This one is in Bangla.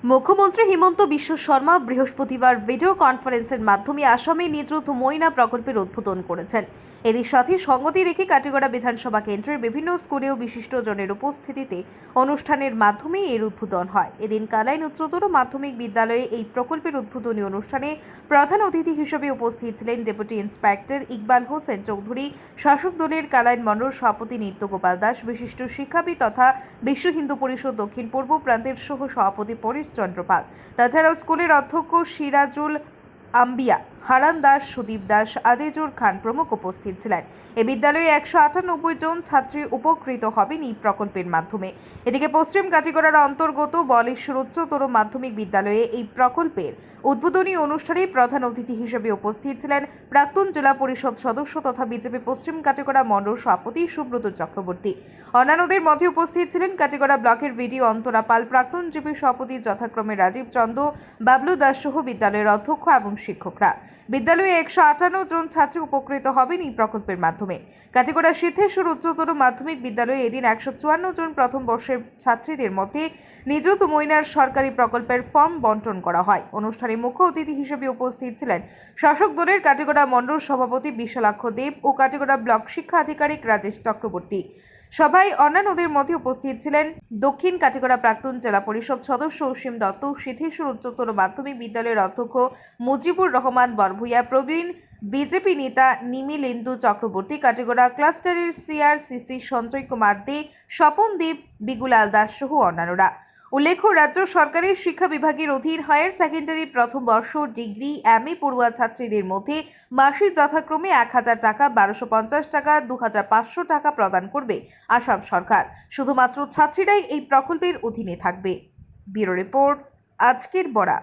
মুখ্যমন্ত্রী হিমন্ত বিশ্ব শর্মা বৃহস্পতিবার ভিডিও কনফারেন্সের মাধ্যমে আসামে নিযুত ময়না প্রকল্পের উদ্বোধন করেছেন। এরই সাথে সঙ্গতি রেখে কাটিগড়া বিধানসভা কেন্দ্রের বিভিন্ন স্কুলেও বিশিষ্টজনের উপস্থিতিতে অনুষ্ঠানের মাধ্যমে এর উদ্বোধন হয়। এদিন কালাইন উচ্চতর মাধ্যমিক বিদ্যালয়ে এই প্রকল্পের উদ্বোধনী অনুষ্ঠানে প্রধান অতিথি হিসেবে উপস্থিত ছিলেন ডেপুটি ইন্সপেক্টর ইকবাল হোসেন চৌধুরী, শাসক দলের কালাইন মণ্ডল সভাপতি নিত্যগোপাল দাস, বিশিষ্ট শিক্ষাবিদ তথা বিশ্ব হিন্দু পরিষদ দক্ষিণ পূর্ব প্রান্তের সহ সভাপতি পরেশ চন্দ্র পাল। তাছাড়াও স্কুলের অধ্যক্ষ সিরাজুল আম্বিয়া, হারান দাস, সুদীপ দাস, আজিজুর খান প্রমুখ উপস্থিত ছিলেন। এই বিদ্যালয়ে 198 জন ছাত্রী উপকৃত হবেন এই প্রকল্পের মাধ্যমে। এদিকে পশ্চিম কাটিগড়ার অন্তর্গত বলেশ্বর উচ্চতর মাধ্যমিক বিদ্যালয়ে এই প্রকল্পের উদ্বোধনী অনুষ্ঠানে প্রধান অতিথি হিসেবে উপস্থিত ছিলেন প্রাক্তন জেলা পরিষদ সদস্য তথা বিজেপি পশ্চিম কাটিগড়া মণ্ডল সভাপতি সুব্রত চক্রবর্তী। অন্যান্যদের মধ্যে উপস্থিত ছিলেন কাটিগড়া ব্লকের ভিডিও অন্তরা পাল, প্রাক্তন জিপি সভাপতি যথাক্রমে রাজীব চন্দ্র, বাবলু দাস সহ বিদ্যালয়ের অধ্যক্ষ এবং শিক্ষকরা। বিদ্যালয়ে 158 জন ছাত্রী উপকৃত হবেন এই প্রকল্পের মাধ্যমে। কাটিগড়া সিদ্ধেশ্বর উচ্চতর মাধ্যমিক বিদ্যালয়ে এদিন 154 জন প্রথম বর্ষের ছাত্রীদের মধ্যে নিযুত ময়নার সরকারি প্রকল্পের ফর্ম বন্টন করা হয়। অনুষ্ঠানে মুখ্য অতিথি হিসেবে উপস্থিত ছিলেন শাসক দলের কাটিগড়া মণ্ডল সভাপতি বিশালাক্ষ দেব ও কাটিগড়া ব্লক শিক্ষা আধিকারিক রাজেশ চক্রবর্তী। সভায় অন্যান্যদের মধ্যে উপস্থিত ছিলেন দক্ষিণ কাটিগড়া প্রাক্তন জেলা পরিষদ সদস্য অসীম দত্ত, সিদ্ধেশ্বর উচ্চতর মাধ্যমিক বিদ্যালয়ের অধ্যক্ষ মুজিবুর রহমান বরভূয়া, প্রবীণ বিজেপি নেতা নিমিলেন্দু চক্রবর্তী, কাটিগড়া ক্লাস্টারের সিআরসিসি সঞ্জয় কুমার দে, স্বপন দেব, বিগুলাল দাস সহ অন্যান্যরা। উল্লেখ্য, রাজ্য সরকারের শিক্ষা বিভাগের অধীন হায়ার সেকেন্ডারি প্রথম বর্ষ, ডিগ্রি, এমএ পড়ুয়া ছাত্রীদের মধ্যে মাসিক যথাক্রমে 1000 টাকা, 1250 টাকা, 2500 টাকা প্রদান করবে আসাম সরকার। শুধুমাত্র ছাত্রীরাই এই প্রকল্পের অধীনে থাকবে। ব্যুরো রিপোর্ট, আজকের বড়া।